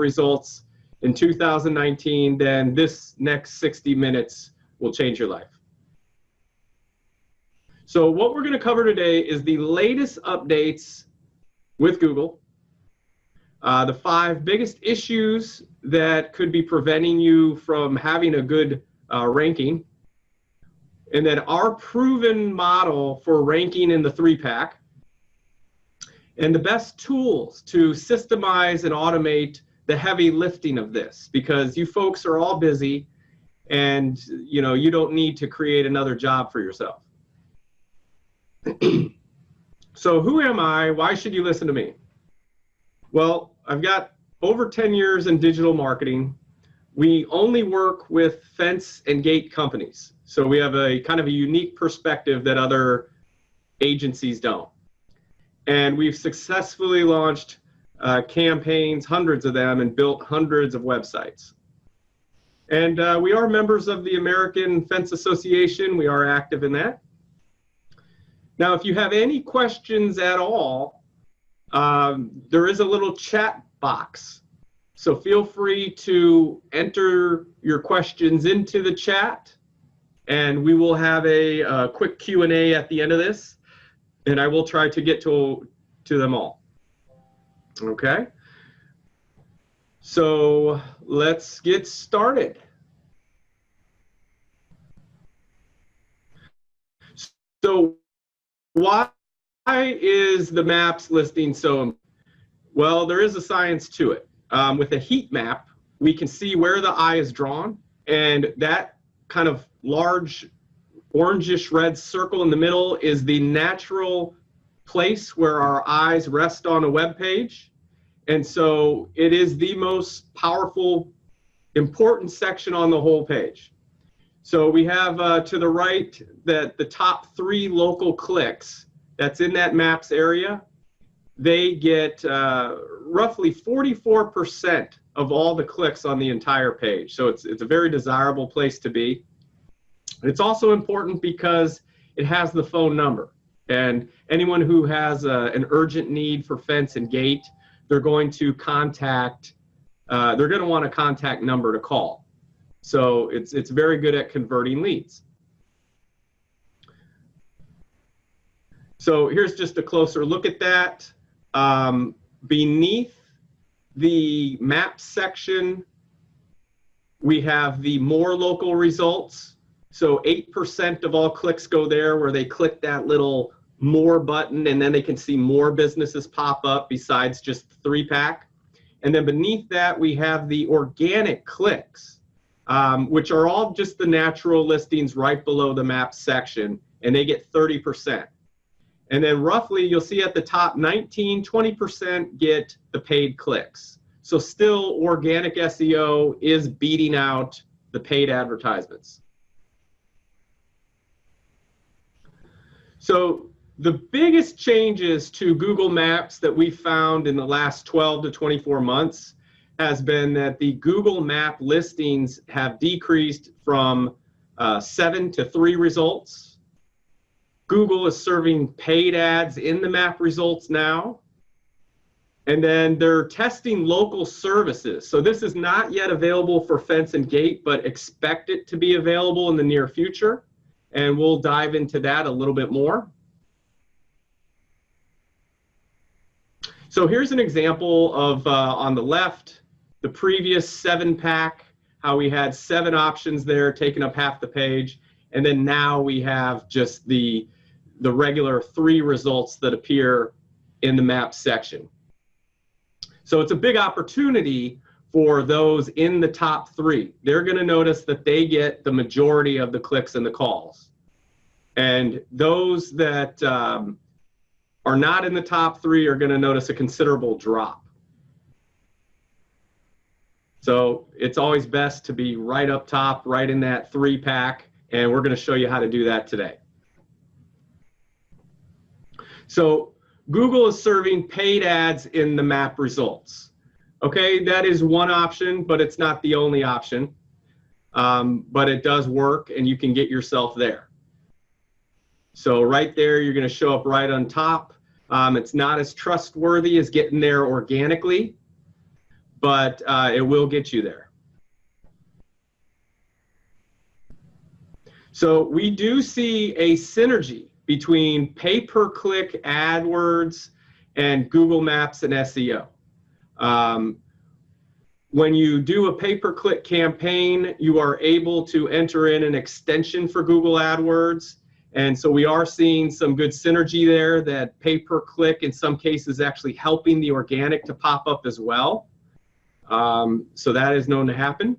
results in 2019, then this next 60 minutes will change your life. So what we're going to cover today is the latest updates with Google, the 5 biggest issues that could be preventing you from having a good ranking, and then our proven model for ranking in the 3-pack, and the best tools to systemize and automate the heavy lifting of this, because you folks are all busy and you don't need to create another job for yourself. So who am I? Why should you listen to me? Well, I've got over 10 years in digital marketing. We only work with fence and gate companies. So we have a kind of a unique perspective that other agencies don't. And we've successfully launched campaigns, hundreds of them, and built hundreds of websites. And we are members of the American Fence Association. We are active in that. Now, if you have any questions at all, there is a little chat box. So feel free to enter your questions into the chat, and we will have a quick Q&A at the end of this, and I will try to get to them all. Okay? So let's get started. So why is the maps listing so? Well, there is a science to it. With a heat map, we can see where the eye is drawn, and that kind of large orangish red circle in the middle is the natural place where our eyes rest on a web page. And so it is the most powerful, important section on the whole page. So we have to the right that the top 3 local clicks that's in that maps area, they get roughly 44% of all the clicks on the entire page. So it's a very desirable place to be. It's also important because it has the phone number. And anyone who has an urgent need for fence and gate, they're going to contact, they're going to want a contact number to call. So it's very good at converting leads. So here's just a closer look at that. Beneath the map section, we have the more local results. So 8% of all clicks go there, where they click that little more button, and then they can see more businesses pop up besides just the 3-pack. And then beneath that, we have the organic clicks, which are all just the natural listings right below the map section, and they get 30%. And then roughly, you'll see at the top, 20% get the paid clicks. So still, organic SEO is beating out the paid advertisements. So the biggest changes to Google Maps that we found in the last 12 to 24 months has been that the Google Map listings have decreased from 7 to 3 results. Google is serving paid ads in the map results now. And then they're testing local services. So this is not yet available for fence and gate, but expect it to be available in the near future. And we'll dive into that a little bit more. So here's an example of, on the left, the previous 7-pack, how we had 7 options there taking up half the page. And then now we have just the regular 3 results that appear in the map section. So it's a big opportunity for those in the top 3. They're going to notice that they get the majority of the clicks and the calls. And those that are not in the top 3 are going to notice a considerable drop. So it's always best to be right up top, right in that 3-pack, and we're going to show you how to do that today. So Google is serving paid ads in the map results. Okay, that is one option, but it's not the only option. But it does work, and you can get yourself there. So right there, you're going to show up right on top. It's not as trustworthy as getting there organically, but it will get you there. So we do see a synergy between pay-per-click AdWords and Google Maps and SEO. When you do a pay-per-click campaign, you are able to enter in an extension for Google AdWords. And so we are seeing some good synergy there, that pay-per-click in some cases actually helping the organic to pop up as well. So that is known to happen.